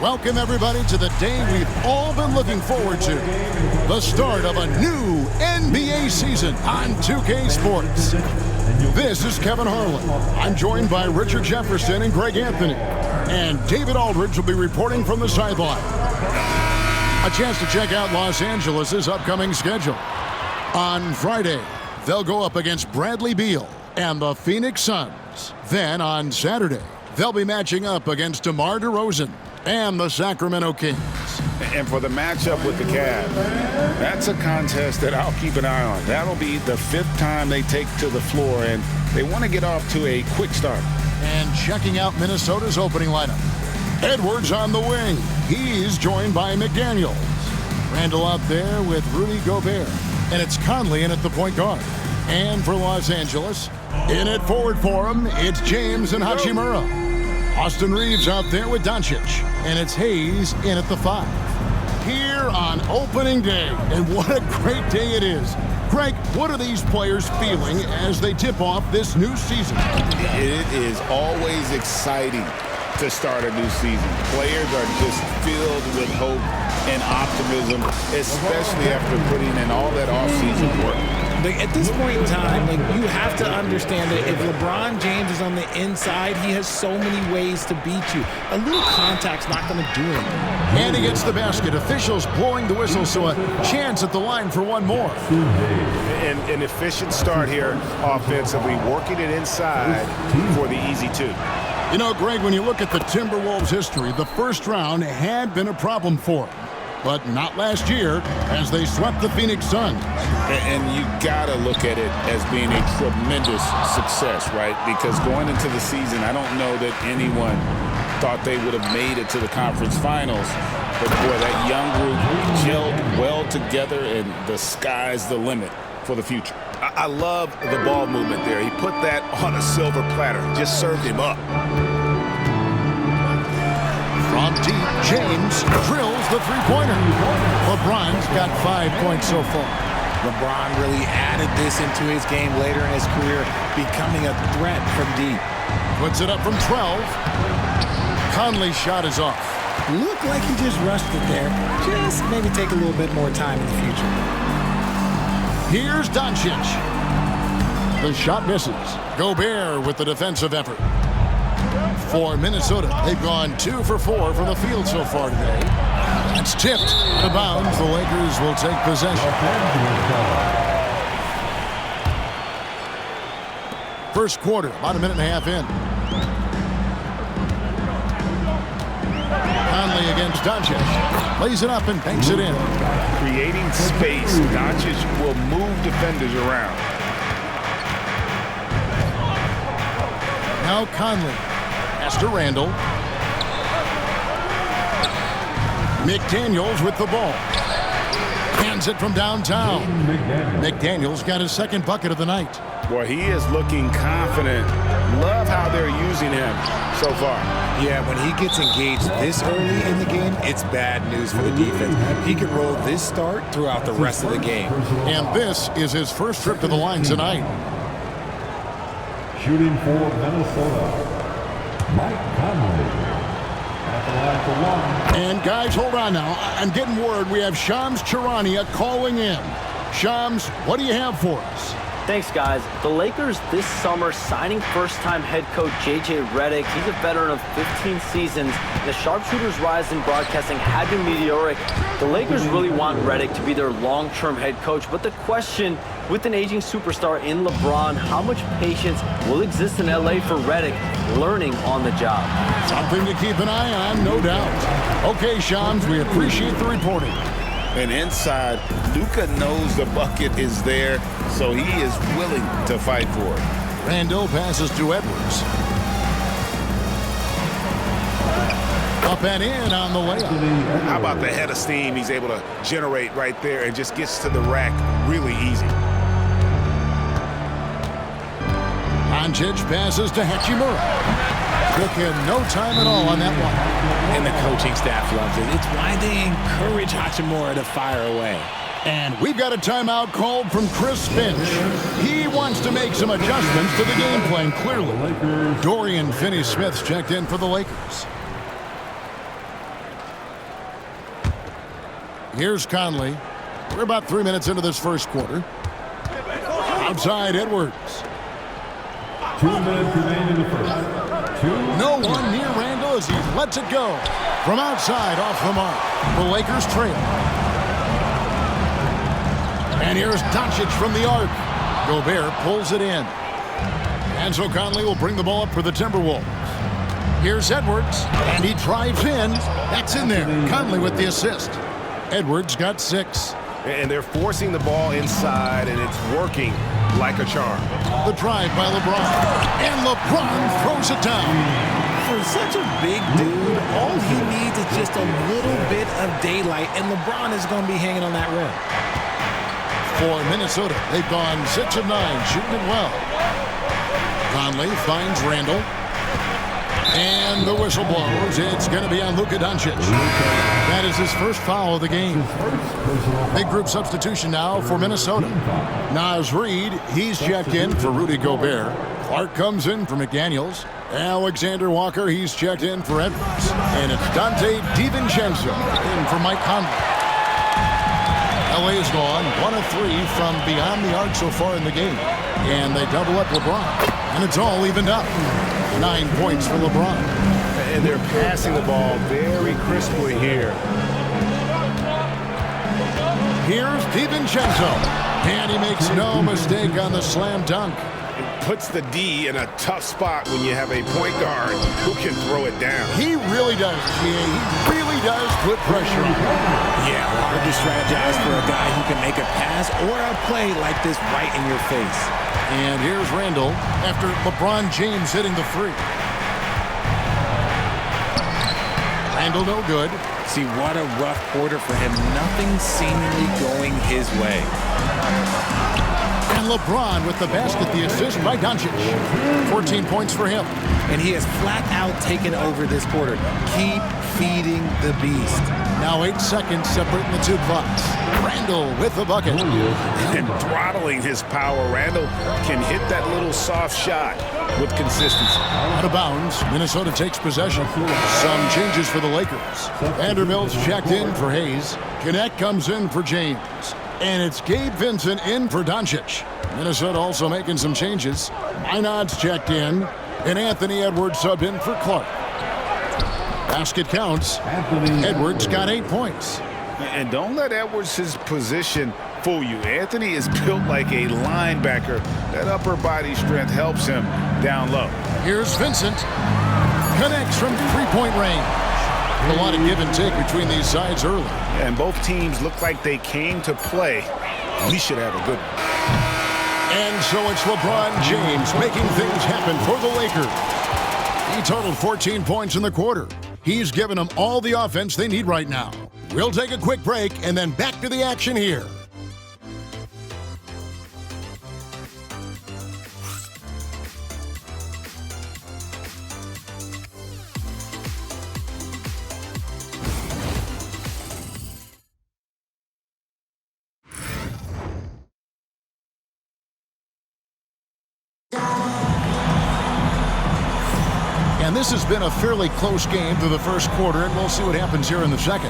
Welcome, everybody, to the day we've all been looking forward to. The start of a new NBA season on 2K Sports. This is Kevin Harlan. I'm joined by Richard Jefferson and Greg Anthony. And David Aldridge will be reporting from the sideline. A chance to check out Los Angeles' upcoming schedule. On Friday, they'll go up against Bradley Beal and the Phoenix Suns. Then on Saturday, they'll be matching up against DeMar DeRozan and the Sacramento Kings. And for the matchup with the Cavs, that's a contest that I'll keep an eye on. That'll be the 5th time they take to the floor, and they want to get off to a quick start. And checking out Minnesota's opening lineup. Edwards on the wing. He's joined by McDaniels. Randall out there with Rudy Gobert. And it's Conley in at the point guard. And for Los Angeles, in at forward for him, it's James and Hachimura. Austin Reeves out there with Doncic, and it's Hayes in at the 5. Here on opening day, and what a great day it is. Greg, what are these players feeling as they tip off this new season? It is always exciting to start a new season. Players are just filled with hope and optimism, especially after putting in all that offseason work. At this point in time, you have to understand that if LeBron James is on the inside, he has so many ways to beat you. A little contact's not going to do anything. And he gets the basket. Officials blowing the whistle, so a chance at the line for one more. An efficient start here offensively, working it inside for the easy 2. You know, Greg, when you look at the Timberwolves' history, the first round had been a problem for them. But not last year, as they swept the Phoenix Suns. And you got to look at it as being a tremendous success, right? Because going into the season, I don't know that anyone thought they would have made it to the conference finals. But, boy, that young group gelled well together, and the sky's the limit for the future. I love the ball movement there. He put that on a silver platter, just served him up. From deep, James drills the three-pointer. LeBron's got 5 points so far. LeBron really added this into his game later in his career, becoming a threat from deep. Puts it up from 12. Conley's shot is off. Looked like he just rushed it there. Just maybe take a little bit more time in the future. Here's Doncic. The shot misses. Gobert with the defensive effort. For Minnesota, they've gone 2 for 4 from the field so far today. It's tipped out of bounds. The Lakers will take possession. First quarter, about a minute and a half in. Conley against Doncic. Lays it up and banks it in. Creating space, Doncic will move defenders around. Now Conley. To Randall. McDaniels with the ball. Hands it from downtown. McDaniels got his second bucket of the night. Boy, he is looking confident. Love how they're using him so far. Yeah, when he gets engaged this early in the game, it's bad news for the defense. He can roll this start throughout the rest of the game. And this is his first trip to the line tonight. Shooting for Minnesota, Mike Conley at the line for 1. And guys, hold on now. I'm getting word we have Shams Charania calling in. Shams, what do you have for us? Thanks, guys. The Lakers this summer signing first-time head coach J.J. Redick. He's a veteran of 15 seasons. The sharpshooter's rise in broadcasting had been meteoric. The Lakers really want Redick to be their long-term head coach. But the question, with an aging superstar in LeBron, how much patience will exist in L.A. for Redick learning on the job? Something to keep an eye on, no doubt. Okay, Shams, we appreciate the reporting. And inside, Luka knows the bucket is there, so he is willing to fight for it. Randall passes to Edwards. Up and in on the layup. How about the head of steam he's able to generate right there and just gets to the rack really easy. Doncic passes to Hachimura. Took him no time at all on that one. And the coaching staff loves it. It's why they encourage Hachimura to fire away. And we've got a timeout called from Chris Finch. He wants to make some adjustments to the game plan, clearly. Dorian Finney-Smith's checked in for the Lakers. Here's Conley. We're about 3 minutes into this first quarter. Outside Edwards. 2 minutes remain in the first. No one near Randall as he lets it go. From outside, off the mark. The Lakers trail. And here's Doncic from the arc. Gobert pulls it in. And so Conley will bring the ball up for the Timberwolves. Here's Edwards, and he drives in. That's in there. Conley with the assist. Edwards got 6. And they're forcing the ball inside, and it's working like a charm. The drive by LeBron. And LeBron throws it down. For such a big dude, all he needs is just a little bit of daylight, and LeBron is going to be hanging on that rim. For Minnesota, they've gone 6 of 9, shooting it well. Conley finds Randall. And the whistle blows. It's going to be on Luka Doncic. That is his first foul of the game. Big group substitution now for Minnesota. Naz Reid, he's checked in for Rudy Gobert. Clark comes in for McDaniels. Alexander Walker, he's checked in for Edwards. And it's Dante DiVincenzo in for Mike Conley. LA has gone 1 of 3 from beyond the arc so far in the game. And they double up LeBron. And it's all evened up. 9 points for LeBron. And they're passing the ball very crisply here. Here's DiVincenzo. And he makes no mistake on the slam dunk. It puts the D in a tough spot when you have a point guard who can throw it down. He really does, GA. He really does put pressure on. Yeah, hard to strategize for a guy who can make a pass or a play like this right in your face. And here's Randall after LeBron James hitting the free. Randall no good. See, what a rough quarter for him. Nothing seemingly going his way. And LeBron with the basket, the assist by Doncic. 14 points for him. And he has flat out taken over this quarter. Keep feeding the beast. Now 8 seconds separating the 2 clocks. Randall with the bucket. And throttling his power, Randall can hit that little soft shot with consistency. Out of bounds, Minnesota takes possession. Some changes for the Lakers. Vanderbilt's checked in for Hayes. Connect comes in for James. And it's Gabe Vincent in for Doncic. Minnesota also making some changes. Minod's checked in. And Anthony Edwards subbed in for Clark. Basket counts. Edwards got 8 points. And don't let Edwards' position fool you. Anthony is built like a linebacker. That upper body strength helps him down low. Here's Vincent. Connects from 3-point range. A lot of give and take between these sides early. And both teams look like they came to play. We should have a good one. And so it's LeBron James making things happen for the Lakers. He totaled 14 points in the quarter. He's given them all the offense they need right now. We'll take a quick break and then back to the action here. And this has been a fairly close game through the first quarter, and we'll see what happens here in the second.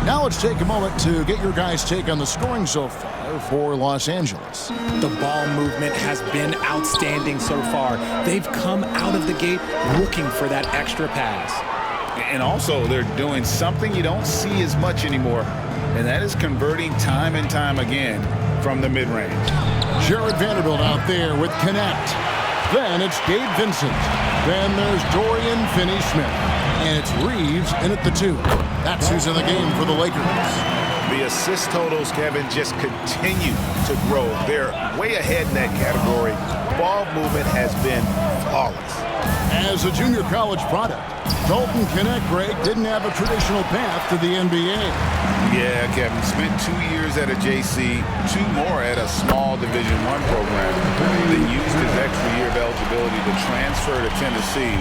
Now let's take a moment to get your guys' take on the scoring so far for Los Angeles. The ball movement has been outstanding so far. They've come out of the gate looking for that extra pass. And also, they're doing something you don't see as much anymore, and that is converting time and time again from the mid-range. Jared Vanderbilt out there with Connect. Then it's Gabe Vincent. Then there's Dorian Finney-Smith. And it's Reeves in at the 2. That's who's in the game for the Lakers. The assist totals, Kevin, just continue to grow. They're way ahead in that category. Ball movement has been flawless. As a junior college product, Dalton Connect, Greg, didn't have a traditional path to the NBA. Yeah, Kevin, spent 2 years at a JC, 2 more at a small Division I program. Then used his extra year of eligibility to transfer to Tennessee.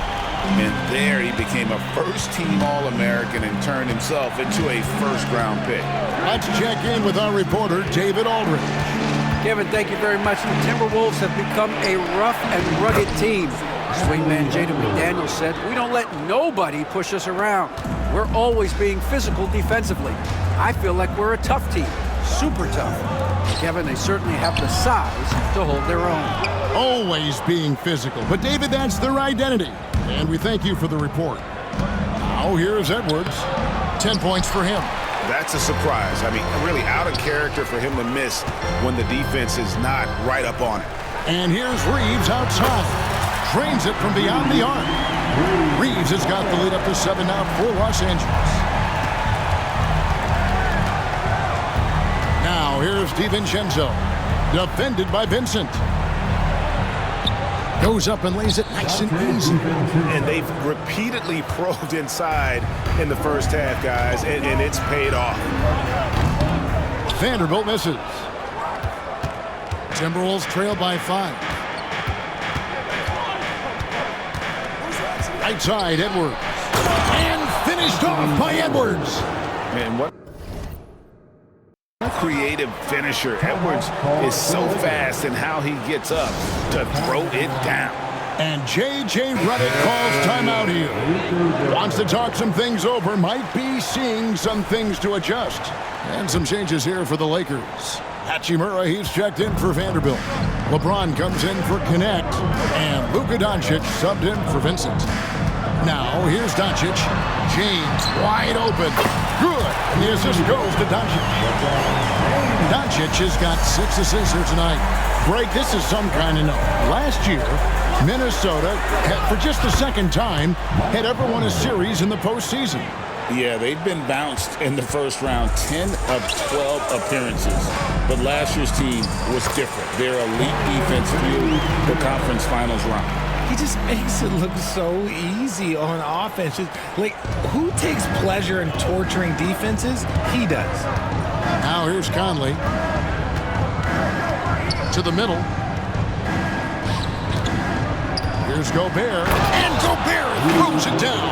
And there he became a first-team All-American and turned himself into a first-round pick. Let's check in with our reporter, David Aldridge. Kevin, thank you very much. The Timberwolves have become a rough and rugged team. Swingman Jaden McDaniels said, "We don't let nobody push us around. We're always being physical defensively." I feel like we're a tough team, super tough. Kevin, they certainly have the size to hold their own. Always being physical, but David, that's their identity. And we thank you for the report. Now here's Edwards. 10 points for him. That's a surprise. I mean, really out of character for him to miss when the defense is not right up on it. And here's Reeves outside. Drains it from beyond the arc. Reeves has got the lead up to 7 now for Los Angeles. Now here's DiVincenzo. Defended by Vincent. Goes up and lays it nice and easy. And they've repeatedly probed inside in the first half, guys, and it's paid off. Vanderbilt misses. Timberwolves trail by 5. Right side, Edwards. And finished off by Edwards. Man, what a creative finisher. Edwards is so fast in how he gets up to throw it down. And J.J. Redick calls timeout here. Wants to talk some things over. Might be seeing some things to adjust. And some changes here for the Lakers. Hachimura, he's checked in for Vanderbilt. LeBron comes in for Connect. And Luka Doncic subbed in for Vincent. Now, here's Doncic. James wide open. Good. And the assist goes to Doncic. Doncic has got 6 assists here tonight. Greg, this is some kind of note. Last year, Minnesota, for just the second time, had ever won a series in the postseason. Yeah, they've been bounced in the first round 10 of 12 appearances. But last year's team was different. Their elite defense fueled the conference finals run. He just makes it look so easy on offense. Like, who takes pleasure in torturing defenses? He does. Now here's Conley. To the middle. Here's Gobert. And Gobert throws it down.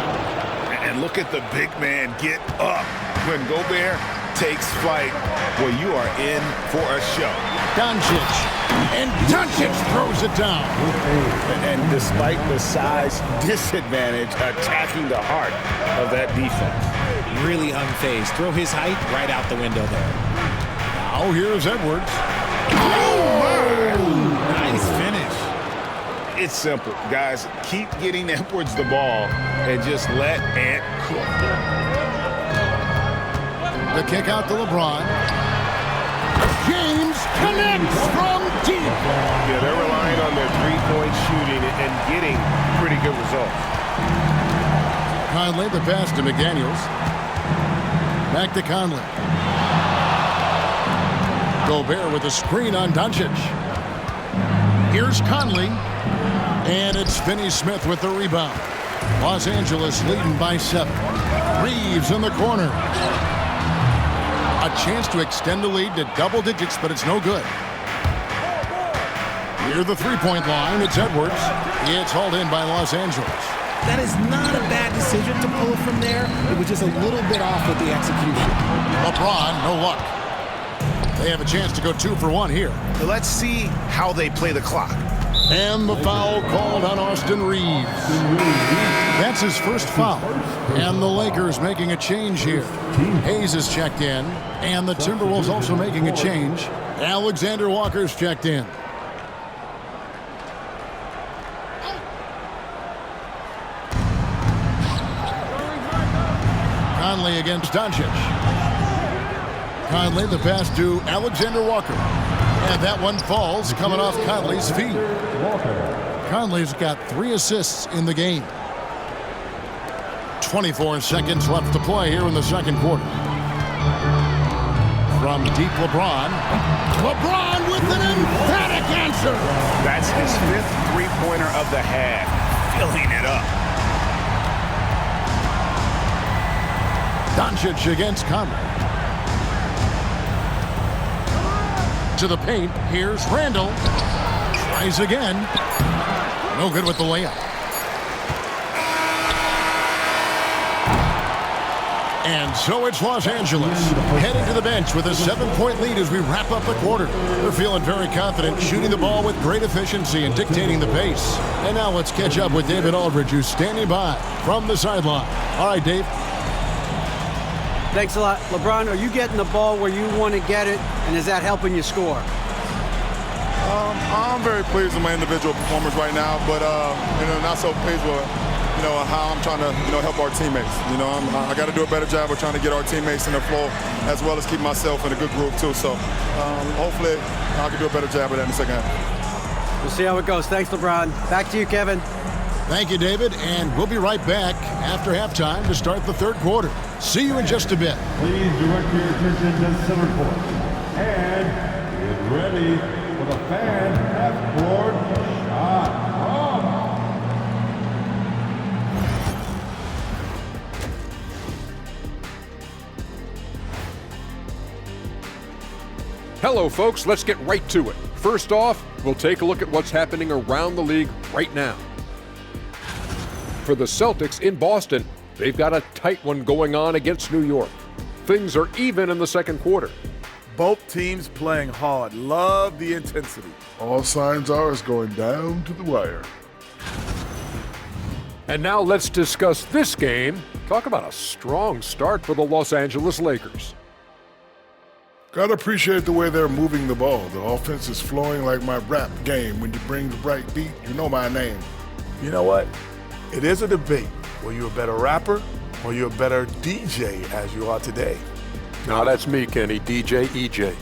And look at the big man get up. When Gobert takes flight, well, you are in for a show. Doncic. And Doncic throws it down. And despite the size disadvantage, attacking the heart of that defense. Really unfazed. Throw his height right out the window there. Now here's Edwards. Nice finish. It's simple, guys. Keep getting Edwards the ball and just let Ant cook. The kick out to LeBron. James connects from deep. Yeah, they're relying on their three-point shooting and getting pretty good results. Conley, the pass to McDaniels. Back to Conley. Gobert with a screen on Doncic. Here's Conley. And it's Finney-Smith with the rebound. Los Angeles leading by 7. Reeves in the corner. A chance to extend the lead to double digits, but it's no good. Near the three-point line, it's Edwards. It's hauled in by Los Angeles. That is not a bad decision to pull it from there. It was just a little bit off with the execution. LeBron, no luck. They have a chance to go 2 for 1 here. Let's see how they play the clock. And the foul called on Austin Reeves. That's his first foul. And the Lakers making a change here. Hayes is checked in. And the Timberwolves also making a change. Alexander Walker's checked in. Conley against Doncic. Conley, the pass to Alexander Walker. And that one falls coming off Conley's feet. Conley's got 3 assists in the game. 24 seconds left to play here in the second quarter. From deep LeBron. LeBron with an emphatic answer. That's his 5th three-pointer of the half. Filling it up. Doncic against Conley. To the paint. Here's Randall. Tries again. No good with the layup. And so it's Los Angeles heading to the bench with a 7-point lead as we wrap up the quarter. They're feeling very confident, shooting the ball with great efficiency and dictating the pace. And now let's catch up with David Aldridge, who's standing by from the sideline. All right, Dave. Thanks a lot. LeBron, are you getting the ball where you want to get it, and is that helping you score? I'm very pleased with my individual performance right now, but not so pleased with how I'm trying to help our teammates. I got to do a better job of trying to get our teammates in the flow, as well as keep myself in a good group too. So hopefully I can do a better job of that in the second half. We'll see how it goes. Thanks, LeBron. Back to you, Kevin. Thank you, David, and we'll be right back after halftime to start the third quarter. See you in just a bit. Please direct your attention to center court. And get ready for the fan half-court shot. Hello, folks. Let's get right to it. First off, we'll take a look at what's happening around the league right now. For the Celtics in Boston, they've got a tight one going on against New York. Things are even in the second quarter. Both teams playing hard. Love the intensity. All signs are it's going down to the wire. And now let's discuss this game. Talk about a strong start for the Los Angeles Lakers. Gotta appreciate the way they're moving the ball. The offense is flowing like my rap game. When you bring the bright beat, you know my name. You know what? It is a debate. Were you a better rapper or you a better DJ as you are today? No, that's me, Kenny. DJ EJ.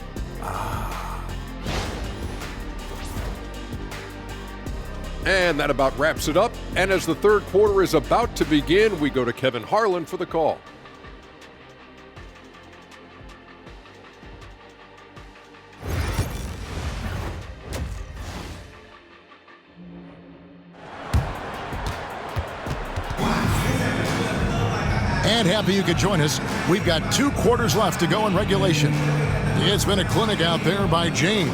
And that about wraps it up. And as the third quarter is about to begin, we go to Kevin Harlan for the call. And happy you could join us. We've got 2 quarters left to go in regulation. It's been a clinic out there by James.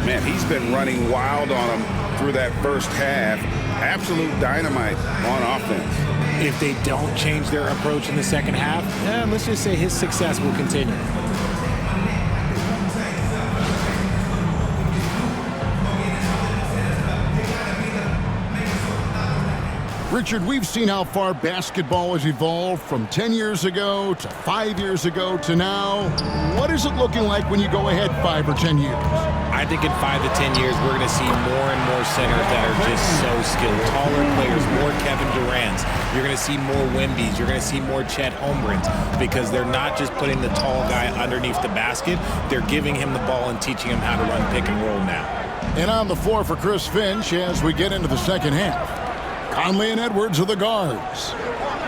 Man, he's been running wild on him through that first half. Absolute dynamite on offense. If they don't change their approach in the second half, let's just say his success will continue. Richard, we've seen how far basketball has evolved from 10 years ago to 5 years ago to now. What is it looking like when you go ahead 5 or 10 years? I think in 5 to 10 years, we're going to see more and more centers that are just so skilled. Taller players, more Kevin Durant's. You're going to see more Wemby's. You're going to see more Chet Holmgrens because they're not just putting the tall guy underneath the basket. They're giving him the ball and teaching him how to run pick and roll now. And on the floor for Chris Finch as we get into the second half. Conley and Edwards are the guards.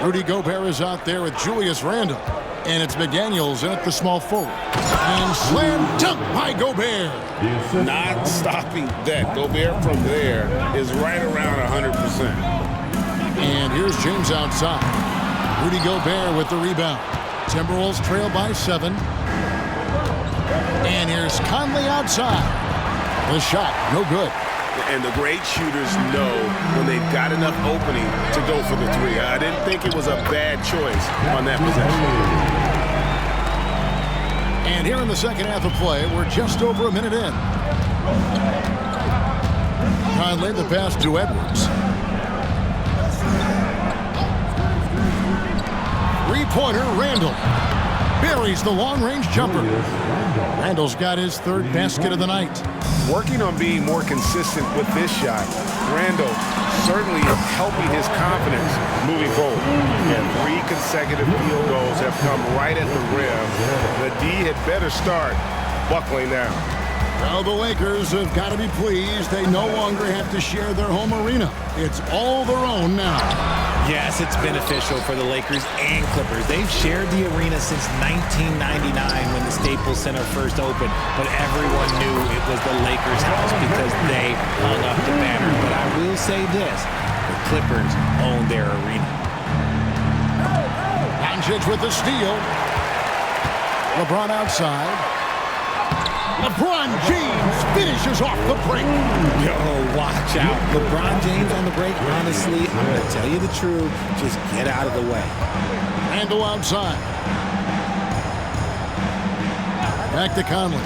Rudy Gobert is out there with Julius Randle. And it's McDaniels in at the small forward. And slam dunk by Gobert. Not stopping that. Gobert from there is right around 100%. And here's James outside. Rudy Gobert with the rebound. Timberwolves trail by 7. And here's Conley outside. The shot, no good. And the great shooters know when they've got enough opening to go for the 3. I didn't think it was a bad choice on that possession. And here in the second half of play, we're just over a minute in. Conley the pass to Edwards. 3-pointer, Randle. Buries the long-range jumper. Randle's got his 3rd basket of the night. Working on being more consistent with this shot, Randle certainly is helping his confidence moving forward. And 3 consecutive field goals have come right at the rim. The D had better start buckling down. Well, the Lakers have got to be pleased. They no longer have to share their home arena. It's all their own now. Yes, it's beneficial for the Lakers and Clippers. They've shared the arena since 1999 when the Staples Center first opened, but everyone knew it was the Lakers' house because they hung up the banner. But I will say this, the Clippers own their arena. Doncic with the steal. LeBron outside. LeBron James finishes off the break. Yo, watch out. LeBron James on the break. Honestly, I'm going to tell you the truth. Just get out of the way. Randle outside. Back to Conley.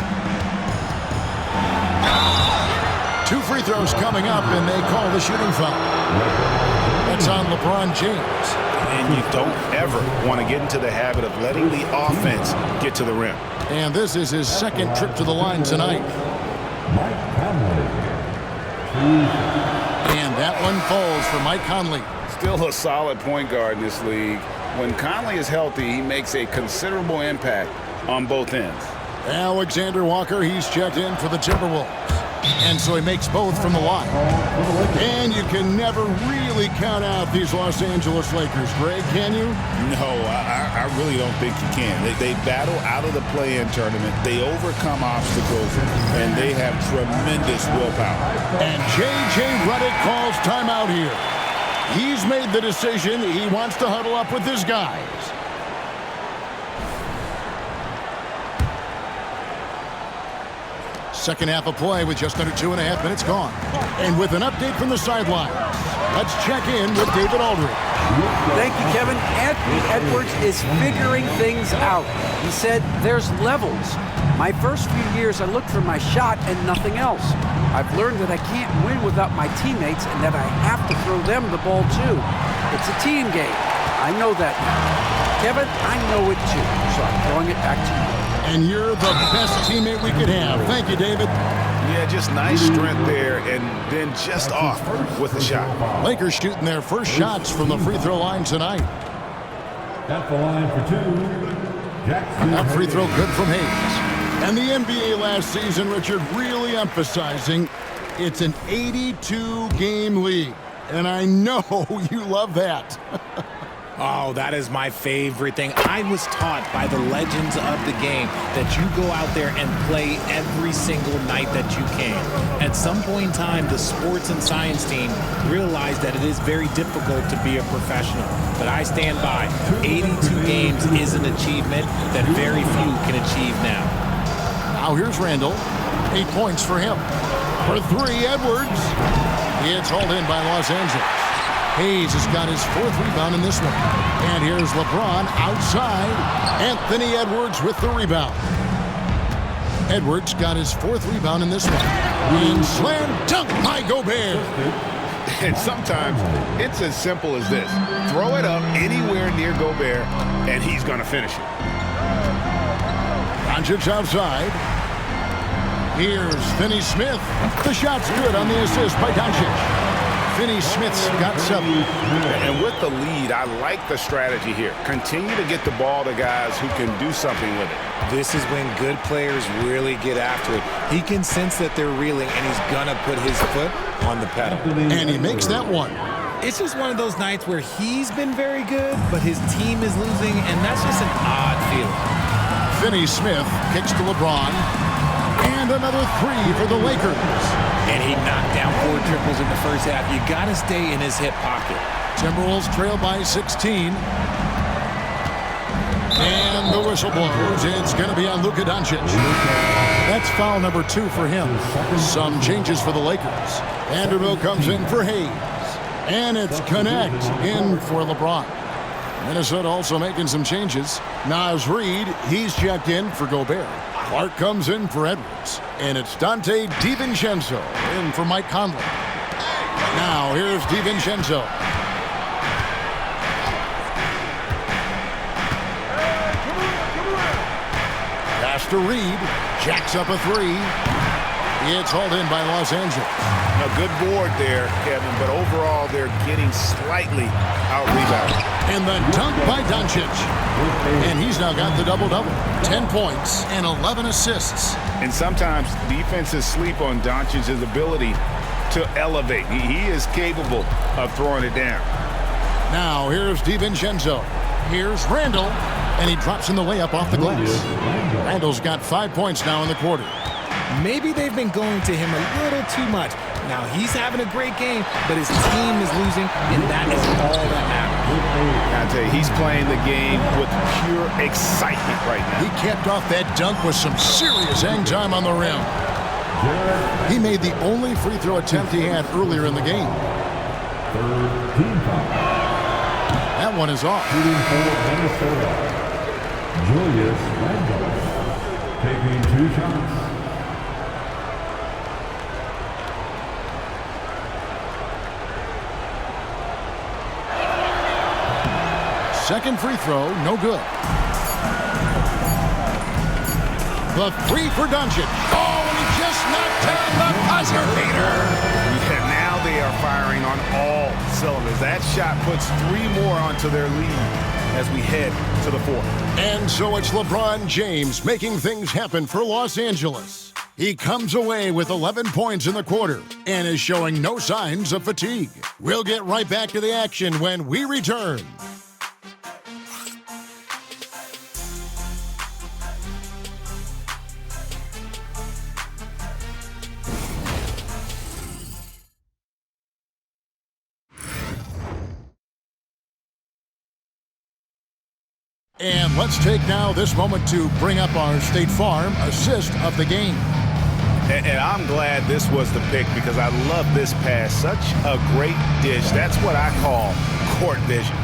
2 free throws coming up, and they call the shooting foul. That's on LeBron James. And you don't ever want to get into the habit of letting the offense get to the rim. And this is his second trip to the line tonight. And that one falls for Mike Conley. Still a solid point guard in this league. When Conley is healthy, he makes a considerable impact on both ends. Alexander Walker, he's checked in for the Timberwolves. And so he makes both from the line. And you can never really count out these Los Angeles Lakers, Greg, can you? No, I really don't think you can. They battle out of the play-in tournament. They overcome obstacles, and they have tremendous willpower. And J.J. Redick calls timeout here. He's made the decision. He wants to huddle up with his guys. Second half of play with just under 2.5 minutes gone. And with an update from the sideline, let's check in with David Aldridge. Thank you, Kevin. Anthony Edwards is figuring things out. He said there's levels. My first few years, I looked for my shot and nothing else. I've learned that I can't win without my teammates and that I have to throw them the ball too. It's a team game. I know that now. Kevin, I know it too, so I'm throwing it back to you. And you're the best teammate we could have. Thank you, David. Yeah, just nice strength there, and then just off with the shot. Lakers shooting their first shots from the free throw line tonight. At the line for 2, Jackson. That free throw good from Hayes. And the NBA last season, Richard, really emphasizing it's an 82-game league. And I know you love that. Oh, that is my favorite thing. I was taught by the legends of the game that you go out there and play every single night that you can. At some point in time, the sports and science team realized that it is very difficult to be a professional. But I stand by. 82 games is an achievement that very few can achieve now. Now here's Randall. 8 points for him. For 3, Edwards. It's hauled in by Los Angeles. Hayes has got his 4th rebound in this one. And here's LeBron outside. Anthony Edwards with the rebound. Edwards got his 4th rebound in this one. And slam dunk by Gobert. And sometimes it's as simple as this. Throw it up anywhere near Gobert, and he's going to finish it. Doncic outside. Here's Finney Smith. The shot's good on the assist by Doncic. Finney-Smith's got 7. And with the lead, I like the strategy here. Continue to get the ball to guys who can do something with it. This is when good players really get after it. He can sense that they're reeling, and he's going to put his foot on the pedal. And he makes that one. It's just one of those nights where he's been very good, but his team is losing, and that's just an odd feeling. Finney-Smith kicks to LeBron. And another 3 for the Lakers. And he knocked down 4 triples in the first half. You got to stay in his hip pocket. Timberwolves trail by 16. And the whistle blows. It's going to be on Luka Doncic. That's foul number 2 for him. Some changes for the Lakers. Vanderbilt comes in for Hayes. And it's Connect in for LeBron. Minnesota also making some changes. Naz Reid, he's checked in for Gobert. Clark comes in for Edwards. And it's Dante DiVincenzo in for Mike Conley. Now here's DiVincenzo. Pass to Reid. Jacks up a 3. It's hauled in by Los Angeles. A good board there, Kevin, but overall they're getting slightly out-rebounded. And the dunk by Doncic. And he's now got the double-double. 10 points and 11 assists. And sometimes defenses sleep on Doncic's ability to elevate. He is capable of throwing it down. Now here's DiVincenzo. Here's Randall. And he drops in the layup off the glass. Randall's got 5 points now in the quarter. Maybe they've been going to him a little too much. Now, he's having a great game, but his team is losing, and that is all that matters. I tell you, he's playing the game with pure excitement right now. He capped off that dunk with some serious hang time on the rim. He made the only free throw attempt he had earlier in the game. That one is off. Shooting for Minnesota, Julius Randle, taking 2 shots. second free throw, no good. The three for Doncic. Oh, and he just knocked down the buzzer beater. Yeah, now they are firing on all cylinders. That shot puts 3 more onto their lead as we head to the fourth. And so it's LeBron James making things happen for Los Angeles. He comes away with 11 points in the quarter and is showing no signs of fatigue. We'll get right back to the action when we return. And let's take now this moment to bring up our State Farm assist of the game. And I'm glad this was the pick because I love this pass. Such a great dish. That's what I call court vision.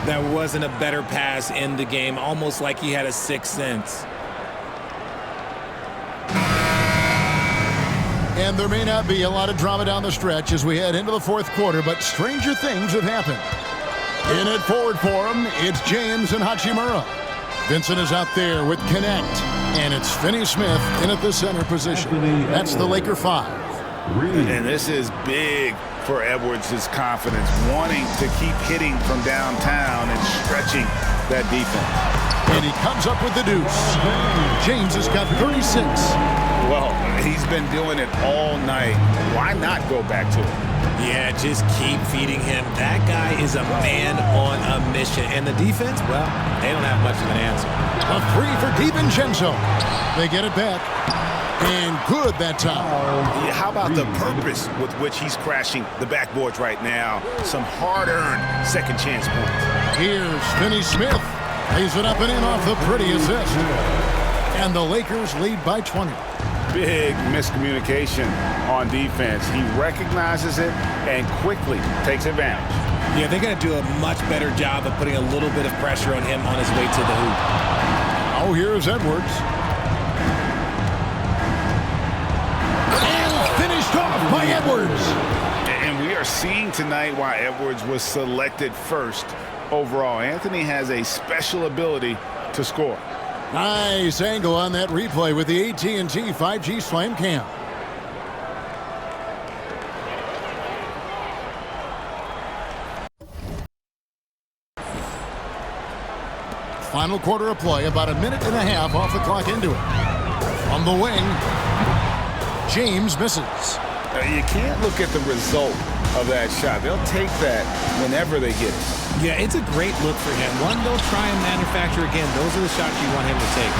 There wasn't a better pass in the game, almost like he had a sixth sense. And there may not be a lot of drama down the stretch as we head into the fourth quarter, but stranger things have happened. In at forward for him, it's James and Hachimura. Vincent is out there with Connect, and it's Finney-Smith in at the center position. That's the Laker 5. And this is big for Edwards' confidence, wanting to keep hitting from downtown and stretching that defense. And he comes up with the deuce. James has got 36. Well, he's been doing it all night. Why not go back to it? Yeah, just keep feeding him. That guy is a man on a mission. And the defense, well, they don't have much of an answer. A three for DiVincenzo. They get it back. And good that time. Yeah, how about the purpose with which he's crashing the backboards right now? Some hard-earned second chance points. Here's Finney-Smith. Lays it up and in off the pretty assist. And the Lakers lead by 20. Big miscommunication on defense. He recognizes it and quickly takes advantage. Yeah, they're going to do a much better job of putting a little bit of pressure on him on his way to the hoop. Oh, here's Edwards. And finished off by Edwards. And we are seeing tonight why Edwards was selected first overall. Anthony has a special ability to score. Nice angle on that replay with the AT&T 5G Slam Cam. Final quarter of play, about a minute and a half off the clock into it. From the wing, James misses. You can't look at the result of that shot. They'll take that whenever they get it. Yeah, it's a great look for him. One, they'll try and manufacture again. Those are the shots you want him to take.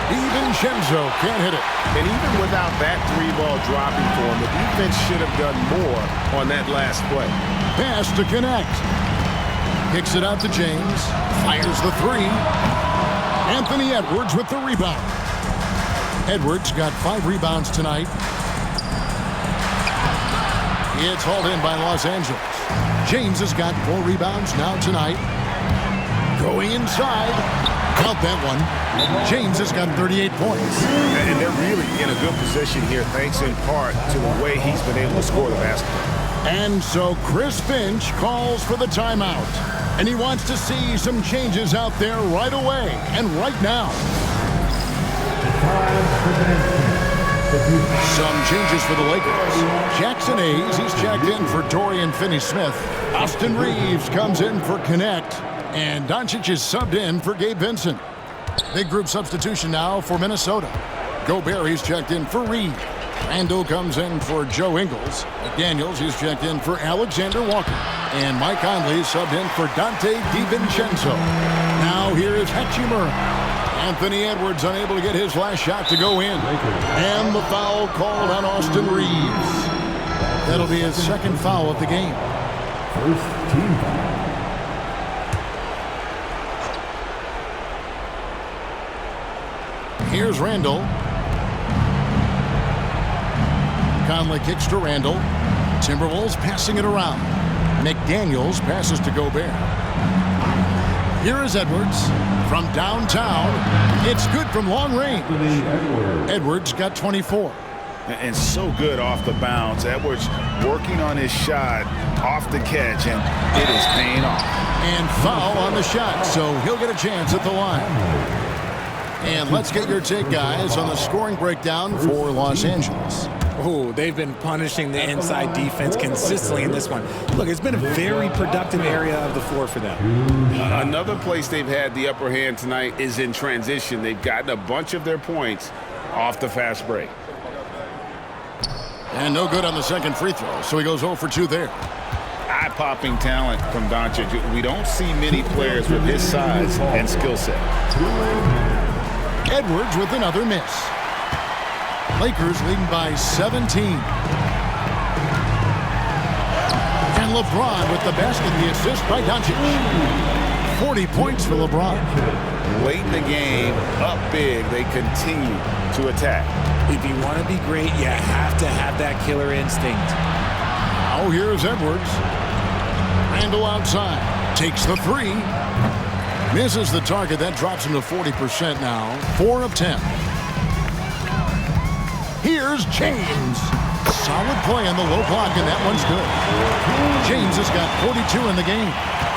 DiVincenzo can't hit it. And even without that three-ball dropping for him, the defense should have done more on that last play. Pass to Connect. Kicks it out to James. Fires the three. Anthony Edwards with the rebound. Edwards got 5 rebounds tonight. It's hauled in by Los Angeles. James has got 4 rebounds now tonight. Going inside. Count that one. James has got 38 points. And they're really in a good position here, thanks in part to the way he's been able to score the basketball. And so Chris Finch calls for the timeout. And he wants to see some changes out there right away and right now. Some changes for the Lakers. Jackson Hayes, he's checked in for Dorian Finney-Smith. Austin Reeves comes in for Connect. And Doncic is subbed in for Gabe Vincent. Big group substitution now for Minnesota. Gobert, he's checked in for Reed. Randall comes in for Joe Ingles. McDaniels, he's checked in for Alexander Walker. And Mike Conley subbed in for Dante DiVincenzo. Now here is Hachimura. Anthony Edwards unable to get his last shot to go in. And the foul called on Austin Reeves. That'll be his second foul of the game. First team foul. Here's Randall. Conley kicks to Randall. Timberwolves passing it around. McDaniels passes to Gobert. Here is Edwards from downtown. It's good from long range. Edwards got 24. and so good off the bounce. Edwards working on his shot off the catch, and it is paying off. And foul on the shot, so he'll get a chance at the line. And let's get your take, guys, on the scoring breakdown for Los Angeles. Oh, they've been punishing the inside defense consistently in this one. Look, it's been a very productive area of the floor for them. Another place they've had the upper hand tonight is in transition. They've gotten a bunch of their points off the fast break. And no good on the second free throw, so he goes 0 for 2 there. Eye-popping talent from Doncic. We don't see many players with his size and skill set. Edwards with another miss. Lakers leading by 17. And LeBron with the basket, the assist by Doncic. 40 points for LeBron. Late in the game, up big, they continue to attack. If you want to be great, you have to have that killer instinct. Now here's Edwards. Randall outside. Takes the three. Misses the target. That drops him to 40% now. 4 of 10. Here's James. Solid play on the low block, and that one's good. James has got 42 in the game.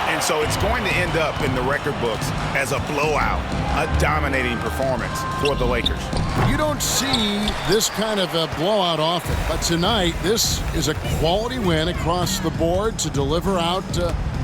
And so it's going to end up in the record books as a blowout, a dominating performance for the Lakers. You don't see this kind of a blowout often, but tonight this is a quality win across the board to deliver out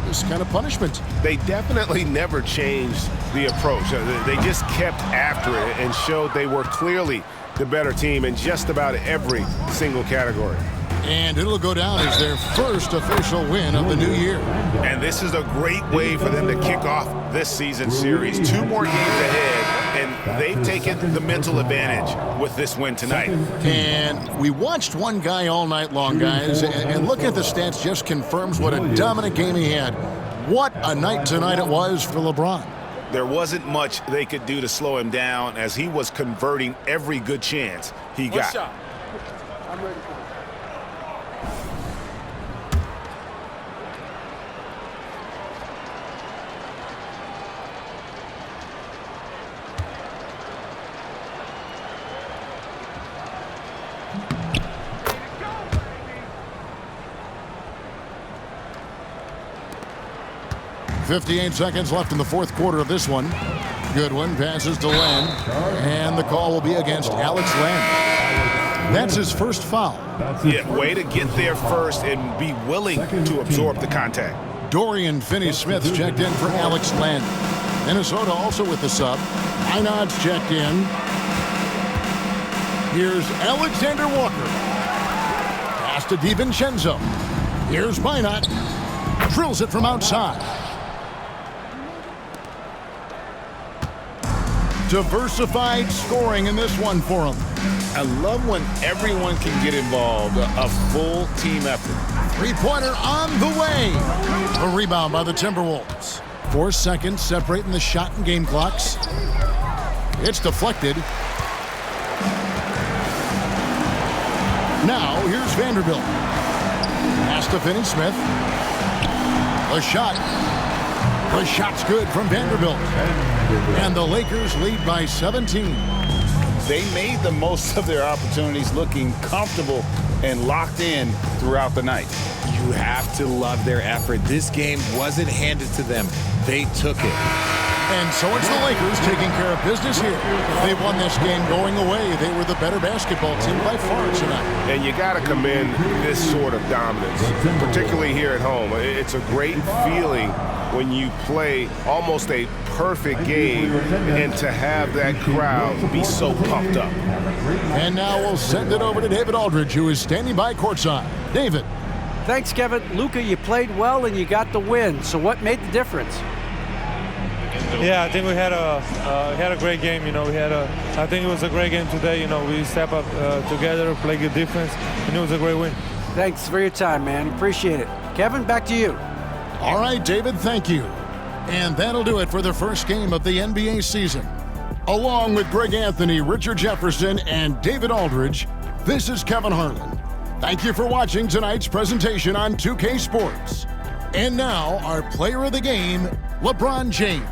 this kind of punishment. They definitely never changed the approach. They just kept after it and showed they were clearly the better team in just about every single category. And it'll go down as their first official win of the new year. And this is a great way for them to kick off this season series. 2 more games ahead, and they've taken the mental advantage with this win tonight. And we watched one guy all night long, guys, and looking at the stats just confirms what a dominant game he had. What a night tonight it was for LeBron. There wasn't much they could do to slow him down as he was converting every good chance he got. Shot. I'm ready for it. .58 seconds left in the fourth quarter of this one. Goodwin passes to Len, and the call will be against Alex Len. That's his first foul. Yeah, way to get there first and be willing to absorb the contact. Dorian Finney-Smith checked in for Alex Len. Minnesota also with the sub. Einad's checked in. Here's Alexander Walker. Pass to DiVincenzo. Here's Minot. Drills it from outside. Diversified scoring in this one for him. I love when everyone can get involved, a full team effort. Three-pointer on the way. A rebound by the Timberwolves. 4 seconds separating the shot and game clocks. It's deflected. Now here's Vanderbilt. Pass to Finney-Smith. A shot. The shot's good from Vanderbilt. And the Lakers lead by 17. They made the most of their opportunities, looking comfortable and locked in throughout the night. You have to love their effort. This game wasn't handed to them. They took it. And so it's the Lakers taking care of business here. They won this game going away. They were the better basketball team by far tonight. And you got to commend this sort of dominance, particularly here at home. It's a great feeling when you play almost a perfect game and to have that crowd be so pumped up. And now we'll send it over to David Aldridge, who is standing by courtside. David. Thanks, Kevin. Luka, you played well and you got the win. So what made the difference? Yeah, I think we had a great game. You know, I think it was a great game today. You know, we step up together, play good defense, and it was a great win. Thanks for your time, man. Appreciate it. Kevin, back to you. All right, David, thank you. And that'll do it for the first game of the NBA season. Along with Greg Anthony, Richard Jefferson, and David Aldridge, this is Kevin Harlan. Thank you for watching tonight's presentation on 2K Sports. And now, our player of the game, LeBron James.